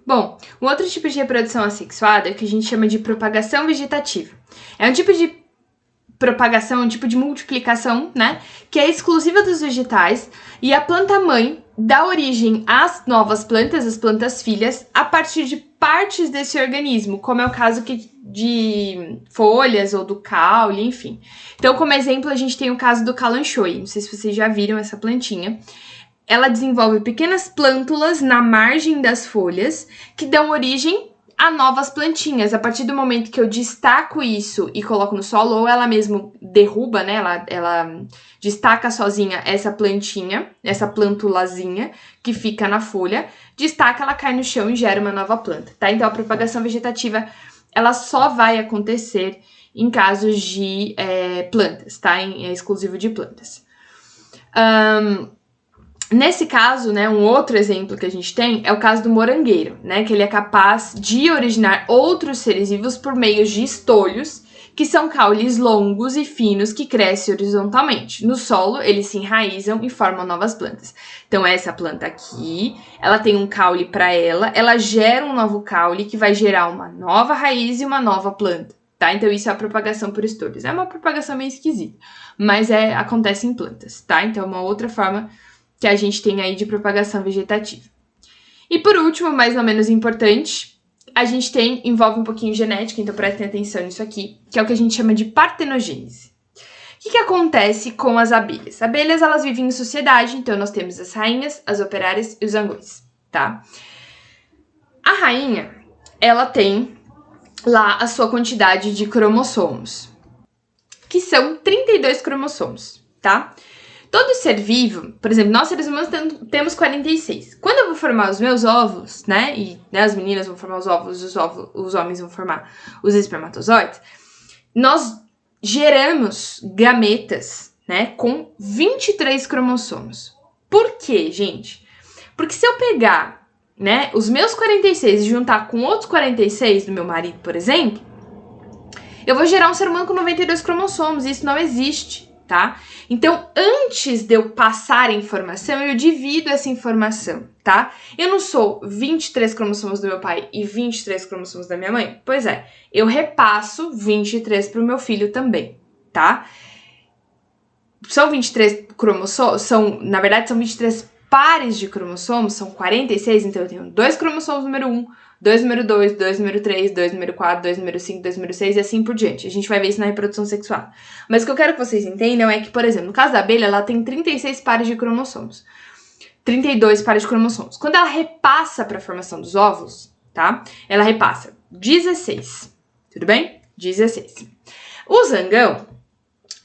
Bom, um outro tipo de reprodução assexuada é o que a gente chama de propagação vegetativa. É um tipo de propagação, um tipo de multiplicação, né, que é exclusiva dos vegetais, e a planta-mãe dá origem às novas plantas, as plantas filhas, a partir de partes desse organismo, como é o caso de folhas ou do caule, enfim. Então, como exemplo, a gente tem o caso do kalanchoe, não sei se vocês já viram essa plantinha. Ela desenvolve pequenas plântulas na margem das folhas que dão origem a novas plantinhas. A partir do momento que eu destaco isso e coloco no solo, ou ela mesmo derruba, né? Ela destaca sozinha essa plantinha, essa plantulazinha que fica na folha, destaca, ela cai no chão e gera uma nova planta, tá? Então, a propagação vegetativa, ela só vai acontecer em casos de plantas, tá? É exclusivo de plantas. Nesse caso, né, um outro exemplo que a gente tem é o caso do morangueiro, né, que ele é capaz de originar outros seres vivos por meio de estolhos, que são caules longos e finos que crescem horizontalmente. No solo, eles se enraizam e formam novas plantas. Então, essa planta aqui, ela tem um caule para ela gera um novo caule que vai gerar uma nova raiz e uma nova planta, tá? Então, isso é a propagação por estolhos. É uma propagação meio esquisita, mas acontece em plantas, tá? Então, é uma outra forma que a gente tem aí de propagação vegetativa. E por último, mais ou menos importante, a gente envolve um pouquinho genética, então prestem atenção nisso aqui, que é o que a gente chama de partenogênese. O que acontece com as abelhas? As abelhas, elas vivem em sociedade, então nós temos as rainhas, as operárias e os zangões, tá? A rainha, ela tem lá a sua quantidade de cromossomos, que são 32 cromossomos, tá? Todo ser vivo, por exemplo, nós seres humanos temos 46. Quando eu vou formar os meus óvulos, né, e as meninas vão formar os óvulos, os homens vão formar os espermatozoides, nós geramos gametas, né, com 23 cromossomos. Por quê, gente? Porque se eu pegar, né, os meus 46 e juntar com outros 46 do meu marido, por exemplo, eu vou gerar um ser humano com 92 cromossomos, e isso não existe, tá? Então, antes de eu passar a informação, eu divido essa informação, tá? Eu não sou 23 cromossomos do meu pai e 23 cromossomos da minha mãe? Pois é, eu repasso 23 para o meu filho também, tá? São 23 cromossomos, na verdade, são 23 pares de cromossomos, são 46, então eu tenho 2 cromossomos número 1, 2 número 2, 2 número 3, 2 número 4, 2 número 5, 2 número 6 e assim por diante. A gente vai ver isso na reprodução sexual. Mas o que eu quero que vocês entendam é que, por exemplo, no caso da abelha, ela tem 36 pares de cromossomos. 32 pares de cromossomos. Quando ela repassa para a formação dos óvulos, tá? Ela repassa 16. Tudo bem? 16. O zangão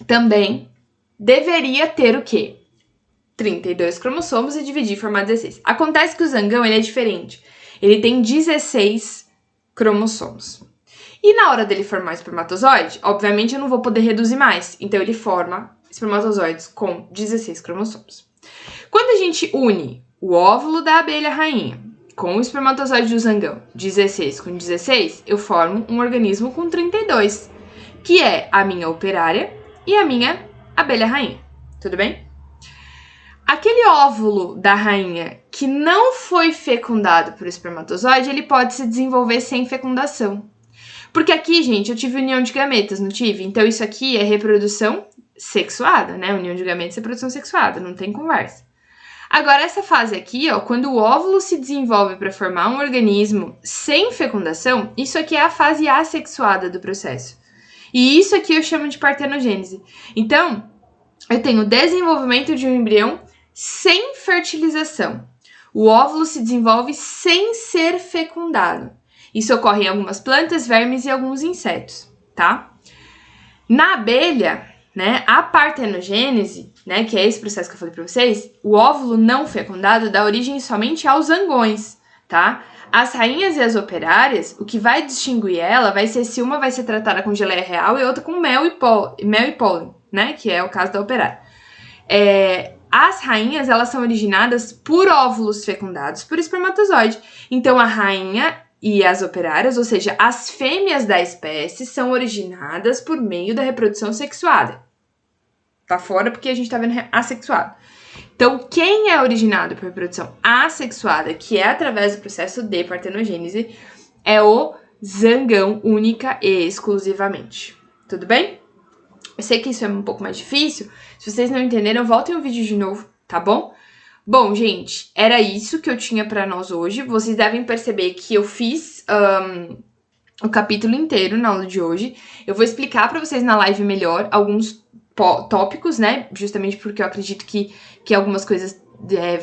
também deveria ter o quê? 32 cromossomos e dividir e formar 16. Acontece que o zangão, ele é diferente. Ele tem 16 cromossomos. E na hora dele formar o espermatozoide, obviamente eu não vou poder reduzir mais. Então ele forma espermatozoides com 16 cromossomos. Quando a gente une o óvulo da abelha rainha com o espermatozoide do zangão, 16 com 16, eu formo um organismo com 32, que é a minha operária e a minha abelha rainha. Tudo bem? Aquele óvulo da rainha que não foi fecundado por espermatozoide, ele pode se desenvolver sem fecundação. Porque aqui, gente, eu tive união de gametas, não tive? Então isso aqui é reprodução sexuada, né? União de gametas é reprodução sexuada, não tem conversa. Agora, essa fase aqui, ó, quando o óvulo se desenvolve para formar um organismo sem fecundação, isso aqui é a fase assexuada do processo. E isso aqui eu chamo de partenogênese. Então, eu tenho o desenvolvimento de um embrião sem fertilização. O óvulo se desenvolve sem ser fecundado. Isso ocorre em algumas plantas, vermes e alguns insetos, tá? Na abelha, né, a partenogênese, né, que é esse processo que eu falei para vocês, o óvulo não fecundado dá origem somente aos zangões, tá? As rainhas e as operárias, o que vai distinguir ela vai ser se uma vai ser tratada com geleia real e outra com mel e pólen, né, que é o caso da operária. As rainhas, elas são originadas por óvulos fecundados por espermatozoide. Então, a rainha e as operárias, ou seja, as fêmeas da espécie, são originadas por meio da reprodução sexuada. Tá fora porque a gente tá vendo assexuado. Então, quem é originado por reprodução assexuada, que é através do processo de partenogênese, é o zangão única e exclusivamente. Tudo bem? Eu sei que isso é um pouco mais difícil. Se vocês não entenderam, voltem o vídeo de novo, tá bom? Bom, gente, era isso que eu tinha pra nós hoje. Vocês devem perceber que eu fiz o capítulo inteiro na aula de hoje. Eu vou explicar pra vocês na live melhor alguns tópicos, né? Justamente porque eu acredito que algumas coisas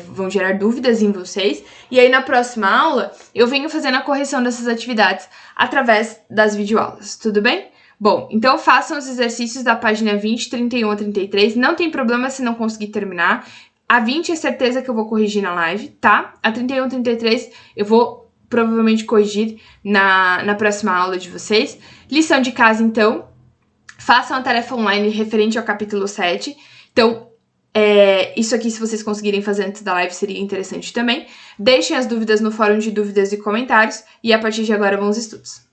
vão gerar dúvidas em vocês. E aí, na próxima aula, eu venho fazendo a correção dessas atividades através das videoaulas, tudo bem? Bom, então façam os exercícios da página 20, 31 a 33. Não tem problema se não conseguir terminar. A 20 é certeza que eu vou corrigir na live, tá? A 31 e 33 eu vou provavelmente corrigir na próxima aula de vocês. Lição de casa, então. Façam a tarefa online referente ao capítulo 7. Então, isso aqui, se vocês conseguirem fazer antes da live, seria interessante também. Deixem as dúvidas no fórum de dúvidas e comentários. E a partir de agora, vamos aos estudos.